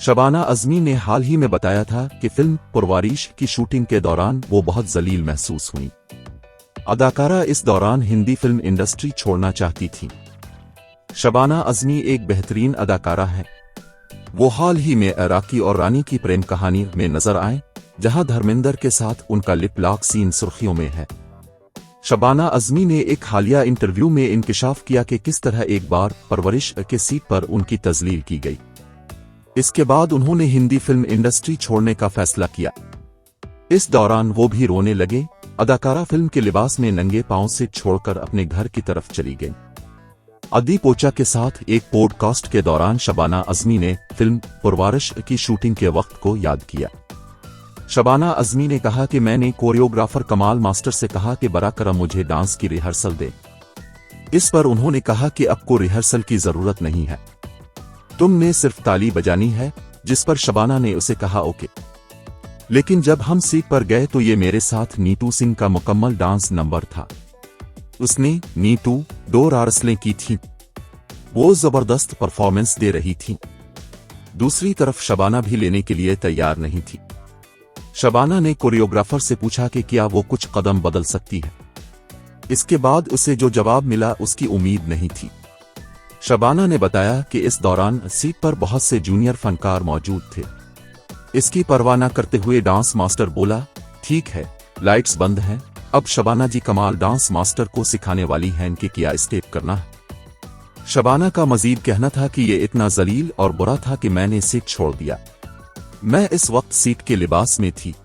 शबाना अज़मी ने हाल ही में बताया था कि फिल्म परवरिश की शूटिंग के दौरान वो बहुत जलील महसूस हुई। अदाकारा इस दौरान हिंदी फिल्म इंडस्ट्री छोड़ना चाहती थी। शबाना अज़मी एक बेहतरीन अदाकारा है। वो हाल ही में इराकी और रानी की प्रेम कहानी में नजर आए, जहां धर्मेंद्र के साथ उनका लिप लॉक सीन सुर्खियों में है। शबाना अज़मी ने एक हालिया इंटरव्यू में इंकिशाफ किया कि किस तरह एक बार परवरिश के सीट पर उनकी तजलील की गई। इसके बाद उन्होंने हिंदी फिल्म इंडस्ट्री छोड़ने का फैसला किया। इस दौरान वो भी रोने लगे। अदाकारा फिल्म के लिबास में नंगे पांव से छोड़कर अपने घर की तरफ चली गई। अदीप ओचा के साथ एक पॉडकास्ट के दौरान शबाना अज़मी ने फिल्म परवरिश की शूटिंग के वक्त को याद किया। शबाना अज़मी ने कहा कि मैंने कोरियोग्राफर कमाल मास्टर से कहा कि बरा करम मुझे डांस की रिहर्सल दे। इस पर उन्होंने कहा कि अब को रिहर्सल की जरूरत नहीं है, तुमने सिर्फ ताली बजानी है, जिस पर शबाना ने उसे कहा ओके। लेकिन जब हम सीट पर गए तो ये मेरे साथ नीतू सिंह का मुकम्मल डांस नंबर था। उसने नीतू 2 रिहर्सलें की थीं। वो जबरदस्त परफॉर्मेंस दे रही थी। दूसरी तरफ शबाना भी लेने के लिए तैयार नहीं थी। शबाना ने कोरियोग्राफर से पूछा कि क्या वो कुछ कदम बदल सकती है। इसके बाद उसे जो जवाब मिला उसकी उम्मीद नहीं थी। शबाना ने बताया कि इस दौरान सीट पर बहुत से जूनियर फनकार मौजूद थे। इसकी परवाह न करते हुए डांस मास्टर बोला, ठीक है, लाइट्स बंद हैं, अब शबाना जी कमाल डांस मास्टर को सिखाने वाली हैं कि क्या स्टेप करना है। शबाना का मजीद कहना था कि ये इतना जलील और बुरा था कि मैंने सीट छोड़ दिया। मैं इस वक्त सीट के लिबास में थी।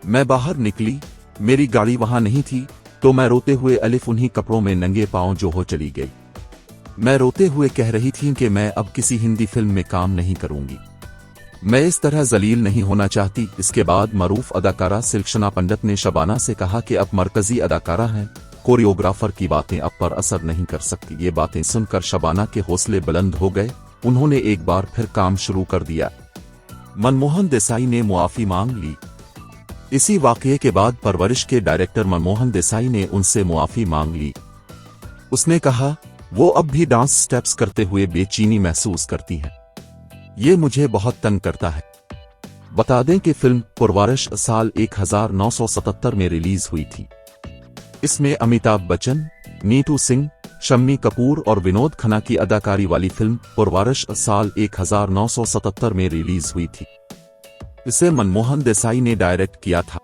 मैं बाहर निकली, मेरी गाड़ी वहां नहीं थी, तो मैं रोते हुए अलिफ उन्हीं कपड़ों में नंगे पांव जो हो चली गई। मैं रोते हुए कह रही थी कि मैं अब किसी हिंदी फिल्म में काम नहीं करूंगी, मैं इस तरह जलील नहीं होना चाहती। इसके बाद मरूफ अदाकारा सिल्कशना पंडित ने शबाना से कहा कि अब मरकजी अदाकारा हैं, कोरियोग्राफर की बातें अब पर असर नहीं कर सकती। ये बातें सुनकर शबाना के हौसले बुलंद हो गए। उन्होंने एक बार फिर काम शुरू कर दिया। मनमोहन देसाई ने मुआफी मांग ली। इसी वाकये के बाद परवरिश के डायरेक्टर मनमोहन देसाई ने उनसे मुआफी मांग ली। उसने कहा वो अब भी डांस स्टेप्स करते हुए बेचैनी महसूस करती है, ये मुझे बहुत तंग करता है। बता दें कि फिल्म परवरिश साल 1977 में रिलीज हुई थी। इसमें अमिताभ बच्चन, नीतू सिंह, शम्मी कपूर और विनोद खन्ना की अदाकारी वाली फिल्म परवरिश साल 1977 में रिलीज हुई थी। इसे मनमोहन देसाई ने डायरेक्ट किया था।